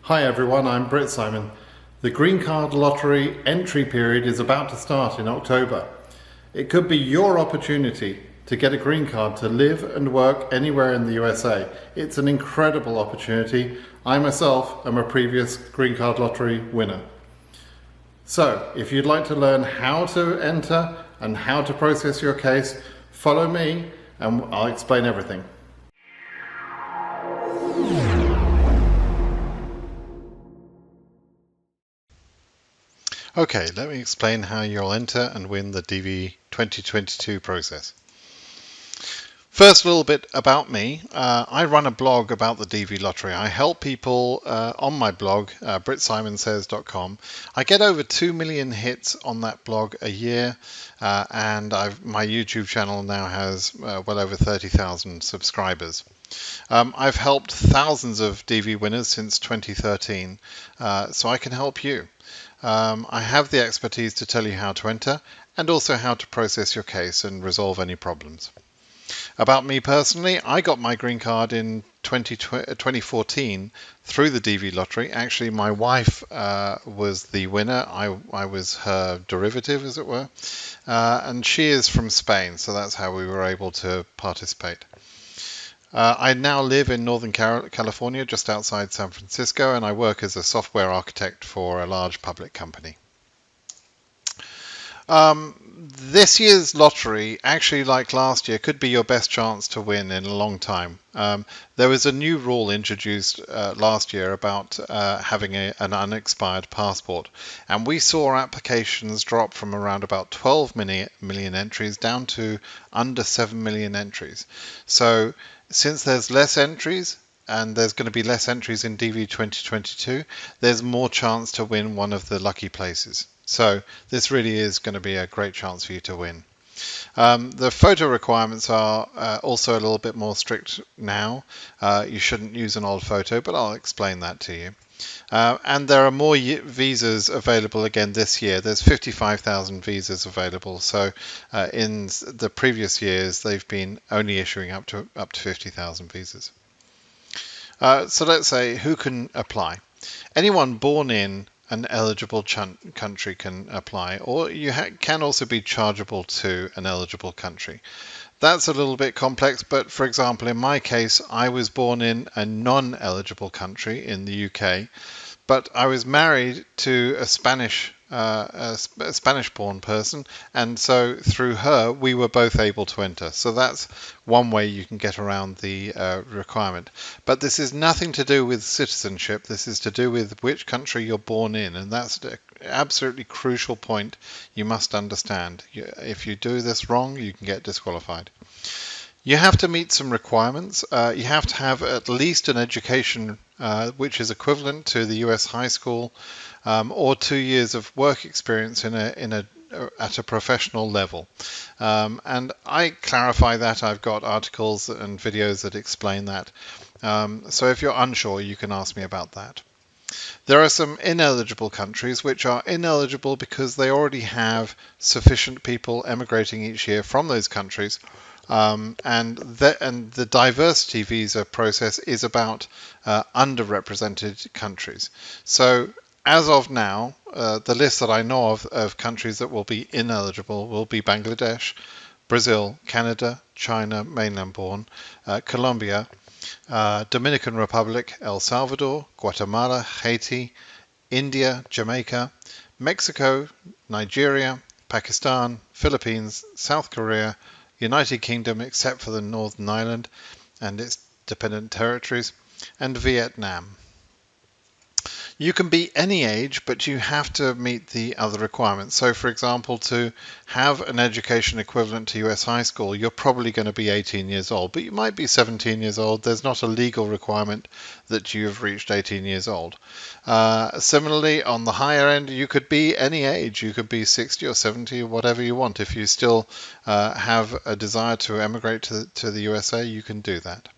Hi everyone, I'm BritSimon. The Green Card Lottery entry period is about to start in October. It could be your opportunity to get a green card to live and work anywhere in the USA. It's an incredible opportunity. I myself am a previous Green Card Lottery winner. So, if you'd like to learn how to enter and how to process your case, follow me and I'll explain everything. Okay, let me explain how you'll enter and win the DV2022 process. First, a little bit about me. I run a blog about the DV lottery. I help people on my blog, BritSimonSays.com. I get over 2 million hits on that blog a year, and my YouTube channel now has well over 30,000 subscribers. I've helped thousands of DV winners since 2013, so I can help you. I have the expertise to tell you how to enter and also how to process your case and resolve any problems. About me personally, I got my green card in 2014 through the DV lottery. Actually, my wife was the winner. I was her derivative, as it were, and she is from Spain, so that's how we were able to participate. I now live in Northern California, just outside San Francisco, and I work as a software architect for a large public company. This year's lottery, actually like last year, could be your best chance to win in a long time. There was a new rule introduced last year about having an unexpired passport, and we saw applications drop from around about 12 million entries down to under 7 million entries. So since there's less entries, and there's going to be less entries in DV 2022, there's more chance to win one of the lucky places. So this really is going to be a great chance for you to win. The photo requirements are also a little bit more strict now. You shouldn't use an old photo, but I'll explain that to you. And there are more visas available again this year. There's 55,000 visas available. So in the previous years, they've been only issuing up to 50,000 visas. So let's say who can apply. Anyone born in an eligible country can apply, or you can also be chargeable to an eligible country. That's a little bit complex, but for example, in my case, I was born in a non-eligible country in the UK, but I was married to a Spanish-born person, and so through her, we were both able to enter. So that's one way you can get around the requirement. But this is nothing to do with citizenship. This is to do with which country you're born in, and that's an absolutely crucial point you must understand. If you do this wrong, you can get disqualified. You have to meet some requirements. You have to have at least an education which is equivalent to the US high school, or 2 years of work experience at a professional level. And I clarify that. I've got articles and videos that explain that. So if you're unsure, you can ask me about that. There are some ineligible countries which are ineligible because they already have sufficient people emigrating each year from those countries. And the diversity visa process is about underrepresented countries. So as of now, the list that I know of countries that will be ineligible will be Bangladesh, Brazil, Canada, China, mainland-born, Colombia, Dominican Republic, El Salvador, Guatemala, Haiti, India, Jamaica, Mexico, Nigeria, Pakistan, Philippines, South Korea, United Kingdom except for the Northern Ireland and its dependent territories, and Vietnam. You can be any age, but you have to meet the other requirements. So for example, to have an education equivalent to US high school, you're probably going to be 18 years old, but you might be 17 years old. There's not a legal requirement that you've reached 18 years old. Similarly, on the higher end, you could be any age. You could be 60 or 70, or whatever you want. If you still have a desire to emigrate to the USA, you can do that.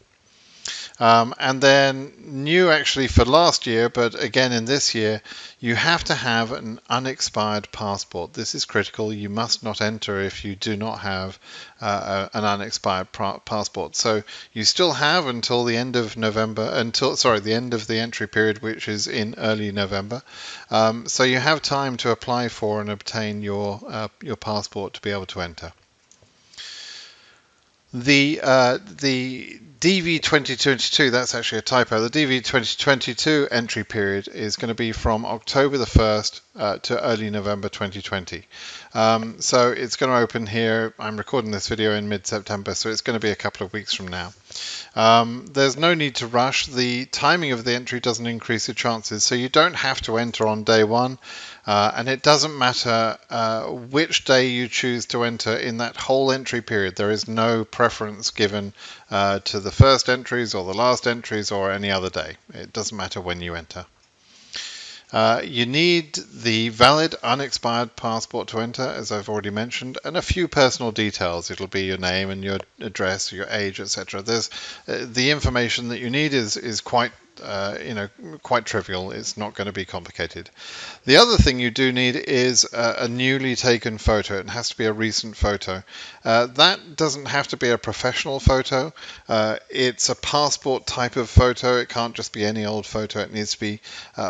And then new actually for last year, but again in this year, you have to have an unexpired passport. This is critical. You must not enter if you do not have an unexpired passport. So you still have until the end of November, the end of the entry period, which is in early November. So you have time to apply for and obtain your passport to be able to enter. The DV2022, that's actually a typo. The DV2022 entry period is going to be from October the 1st to early November 2020. So it's going to open here. I'm recording this video in mid-September, so it's going to be a couple of weeks from now. There's no need to rush. The timing of the entry doesn't increase your chances, so you don't have to enter on day one, and it doesn't matter which day you choose to enter in that whole entry period. There is no preference given to the first entries or the last entries or any other day. It doesn't matter when you enter. You need the valid unexpired passport to enter, as I've already mentioned, and a few personal details. It'll be your name and your address, your age, etc. There's the information that you need is quite quite trivial. It's not going to be complicated. The other thing you do need is a newly taken photo. It has to be a recent photo. That doesn't have to be a professional photo. It's a passport type of photo. It can't just be any old photo. It needs to be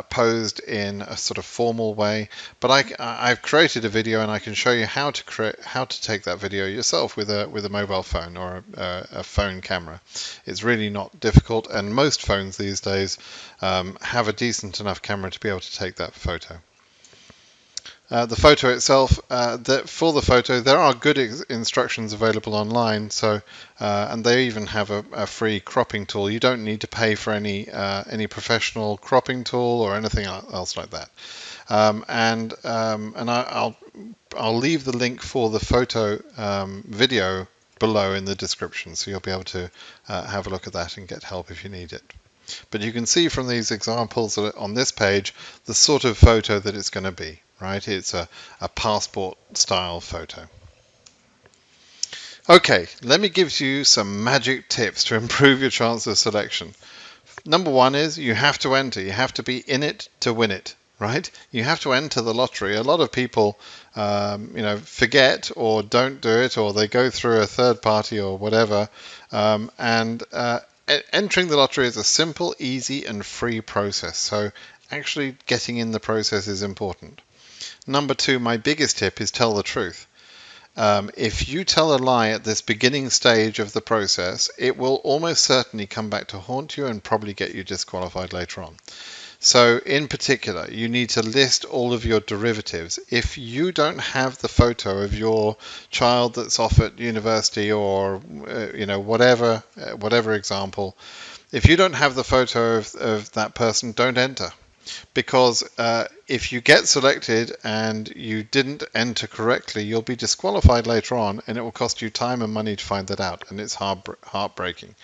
posed in a sort of formal way. But I've created a video and I can show you how to take that video yourself with a mobile phone or a phone camera. It's really not difficult, and most phones these days have a decent enough camera to be able to take that photo. The photo itself, for the photo, there are good instructions available online. So, and they even have a free cropping tool. You don't need to pay for any professional cropping tool or anything else like that. And I'll leave the link for the photo video below in the description, so you'll be able to have a look at that and get help if you need it. But you can see from these examples on this page the sort of photo that it's going to be, right? It's a passport style photo. Okay, let me give you some magic tips to improve your chance of selection. Number one is you have to enter. You have to be in it to win it, right? You have to enter the lottery. A lot of people forget or don't do it, or they go through a third party or whatever, entering the lottery is a simple, easy, and free process. So actually getting in the process is important. Number two, my biggest tip is tell the truth. If you tell a lie at this beginning stage of the process, it will almost certainly come back to haunt you and probably get you disqualified later on. So in particular, you need to list all of your derivatives. If you don't have the photo of your child that's off at university or whatever example, if you don't have the photo of that person, don't enter. Because if you get selected and you didn't enter correctly, you'll be disqualified later on, and it will cost you time and money to find that out, and it's heartbreaking.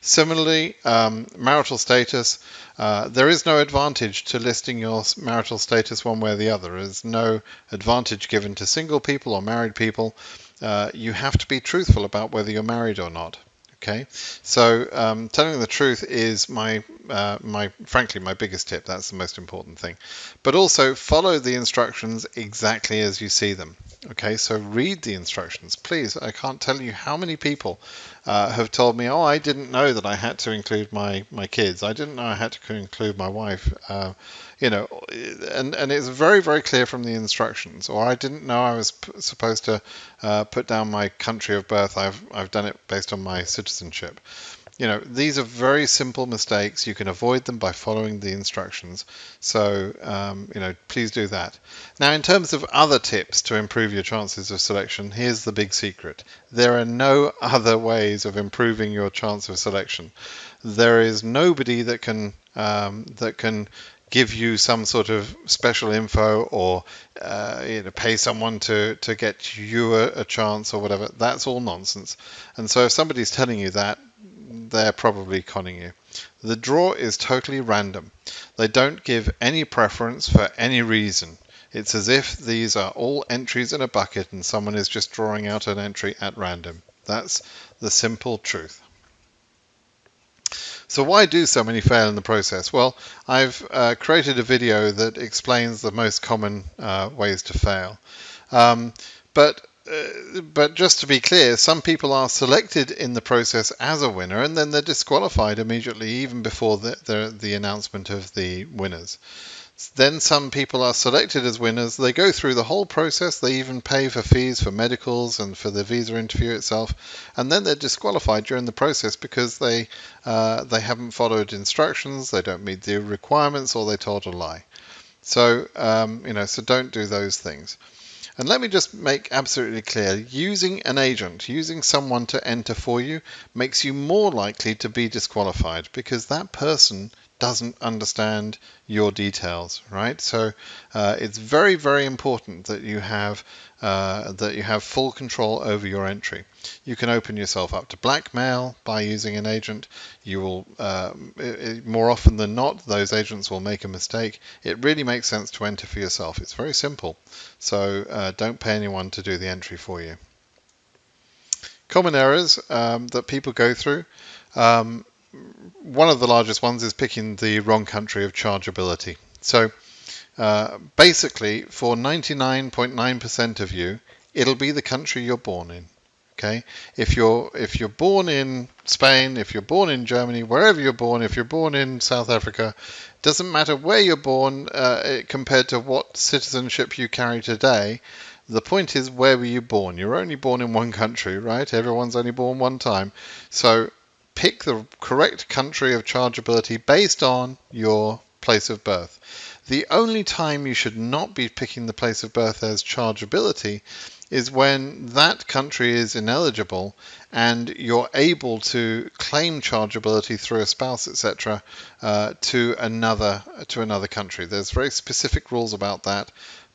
Similarly, marital status, there is no advantage to listing your marital status one way or the other. There's no advantage given to single people or married people. You have to be truthful about whether you're married or not. Okay, so telling the truth is frankly my biggest tip. That's the most important thing. But also follow the instructions exactly as you see them. Okay, so read the instructions, please. I can't tell you how many people have told me, oh, I didn't know that I had to include my kids. I didn't know I had to include my wife. And it's very, very clear from the instructions. Or I didn't know I was supposed to put down my country of birth. I've done it based on my citizenship. These are very simple mistakes. You can avoid them by following the instructions. So, please do that. Now, in terms of other tips to improve your chances of selection, here's the big secret. There are no other ways of improving your chance of selection. There is nobody that can give you some sort of special info or pay someone to get you a chance or whatever. That's all nonsense. And so if somebody's telling you that, they're probably conning you. The draw is totally random. They don't give any preference for any reason. It's as if these are all entries in a bucket and someone is just drawing out an entry at random. That's the simple truth. So why do so many fail in the process? Well, I've created a video that explains the most common ways to fail. Um, but but just to be clear, some people are selected in the process as a winner, and then they're disqualified immediately, even before the announcement of the winners. Then some people are selected as winners. They go through the whole process. They even pay for fees for medicals and for the visa interview itself, and then they're disqualified during the process because they haven't followed instructions, they don't meet the requirements, or they told a lie. So so don't do those things. And let me just make absolutely clear, using an agent, using someone to enter for you, makes you more likely to be disqualified because that person doesn't understand your details, right? So it's very, very important that you have full control over your entry. You can open yourself up to blackmail by using an agent. You will more often than not, those agents will make a mistake. It really makes sense to enter for yourself. It's very simple. So don't pay anyone to do the entry for you. Common errors that people go through. One of the largest ones is picking the wrong country of chargeability. So basically, for 99.9% of you, it'll be the country you're born in. Okay, if you're born in Spain, if you're born in Germany, wherever you're born, if you're born in South Africa, doesn't matter where you're born compared to what citizenship you carry today. The point is, where were you born? You're only born in one country, right? Everyone's only born one time. So pick the correct country of chargeability based on your place of birth. The only time you should not be picking the place of birth as chargeability is when that country is ineligible and you're able to claim chargeability through a spouse, etc., to another country. There's very specific rules about that.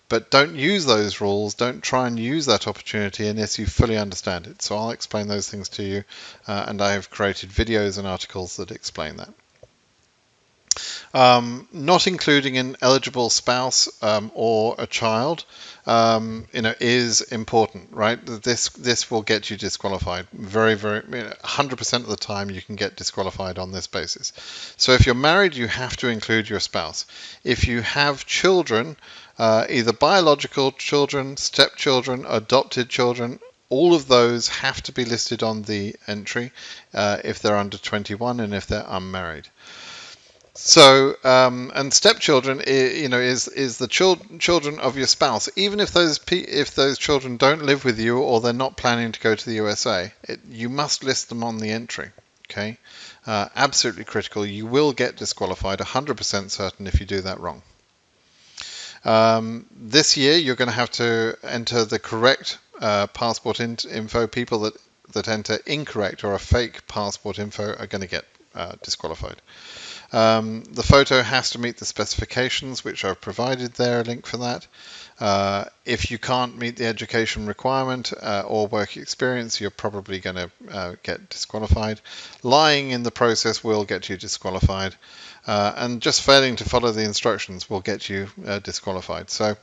But don't use those rules, don't try and use that opportunity unless you fully understand it. So I'll explain those things to you, and I have created videos and articles that explain that. Not including an eligible spouse or a child, is important, right? This will get you disqualified. Very, very, 100% of the time you can get disqualified on this basis. So if you're married, you have to include your spouse. If you have children, either biological children, stepchildren, adopted children, all of those have to be listed on the entry if they're under 21 and if they're unmarried. So, and stepchildren, is the children of your spouse. Even if those children don't live with you or they're not planning to go to the USA, you must list them on the entry. Okay, absolutely critical. You will get disqualified, 100% certain if you do that wrong. This year, you're going to have to enter the correct passport info. People that enter incorrect or a fake passport info are going to get disqualified. The photo has to meet the specifications, which I've provided there, a link for that. If you can't meet the education requirement or work experience, you're probably going to get disqualified. Lying in the process will get you disqualified. And just failing to follow the instructions will get you disqualified. So,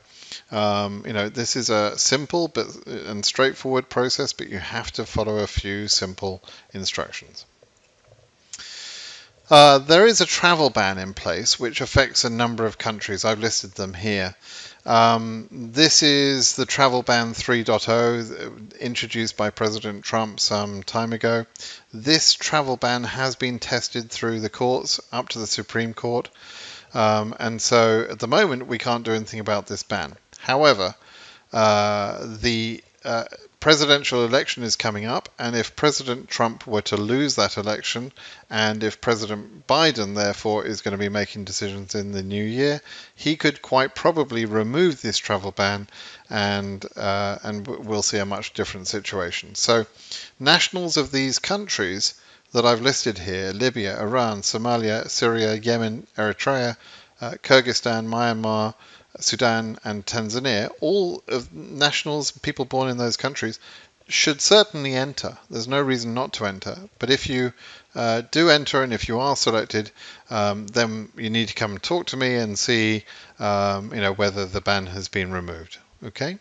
this is a simple and straightforward process, but you have to follow a few simple instructions. There is a travel ban in place which affects a number of countries. I've listed them here. This is the Travel Ban 3.0 introduced by President Trump some time ago. This travel ban has been tested through the courts up to the Supreme Court. And so at the moment we can't do anything about this ban. However, the presidential election is coming up, and if President Trump were to lose that election, and if President Biden therefore is going to be making decisions in the new year, he could quite probably remove this travel ban, and we'll see a much different situation. So nationals of these countries that I've listed here, Libya, Iran, Somalia, Syria, Yemen, Eritrea, Kyrgyzstan, Myanmar, Sudan and Tanzania, all of nationals, people born in those countries, should certainly enter. There's no reason not to enter. But if you do enter and if you are selected, then you need to come and talk to me and see, whether the ban has been removed. Okay.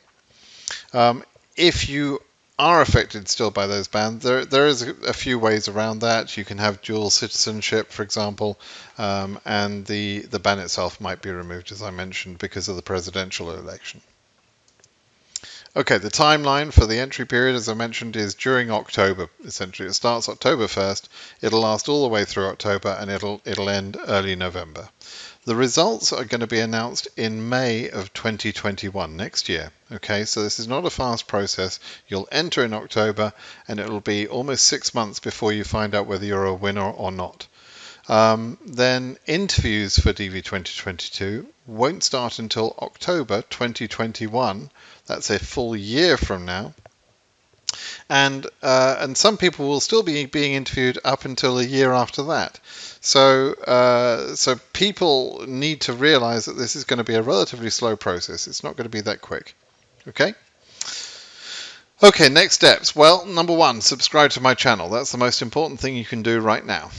If you are affected still by those bans, there is a few ways around that. You can have dual citizenship, for example, and the ban itself might be removed, as I mentioned, because of the presidential election. Okay, the timeline for the entry period, as I mentioned, is during October. Essentially, it starts October 1st. It'll last all the way through October, and it'll end early November. The results are going to be announced in May of 2021, next year. Okay, so this is not a fast process. You'll enter in October, and it'll be almost 6 months before you find out whether you're a winner or not. Then interviews for DV2022 won't start until October 2021. That's a full year from now. And some people will still be being interviewed up until a year after that. So people need to realize that this is going to be a relatively slow process. It's not going to be that quick. Okay? Okay, next steps. Well, number one, subscribe to my channel. That's the most important thing you can do right now.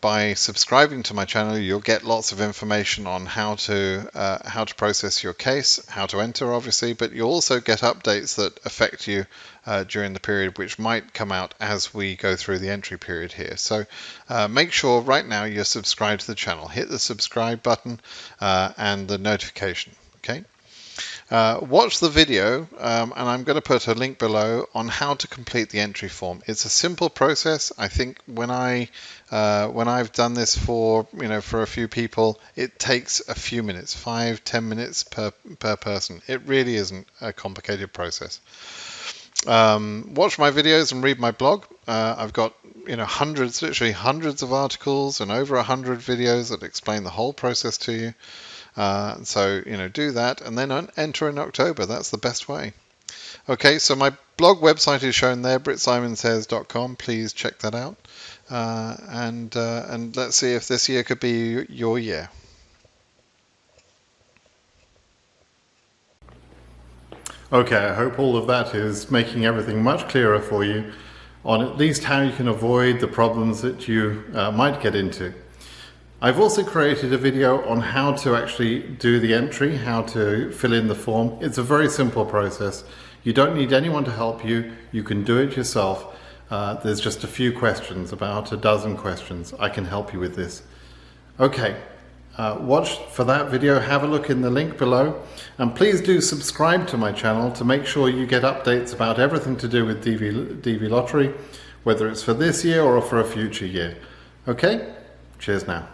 By subscribing to my channel, you'll get lots of information on how to process your case, how to enter, obviously, but you'll also get updates that affect you during the period, which might come out as we go through the entry period here. So make sure right now you're subscribed to the channel. Hit the subscribe button and the notification. Okay. Watch the video, and I'm going to put a link below on how to complete the entry form. It's a simple process. I think when I've done this for a few people, it takes a few minutes, 5-10 minutes per person. It really isn't a complicated process. Watch my videos and read my blog. I've got literally hundreds of articles and over 100 videos that explain the whole process to you. So do that and then enter in October. That's the best way. Okay, so my blog website is shown there, BritSimonSays.com. Please check that out, and let's see if this year could be your year. Okay, I hope all of that is making everything much clearer for you on at least how you can avoid the problems that you might get into. I've also created a video on how to actually do the entry, how to fill in the form. It's a very simple process. You don't need anyone to help you. You can do it yourself. There's just a few questions, about a dozen questions. I can help you with this. Okay, watch for that video. Have a look in the link below. And please do subscribe to my channel to make sure you get updates about everything to do with DV Lottery, whether it's for this year or for a future year. Okay, cheers now.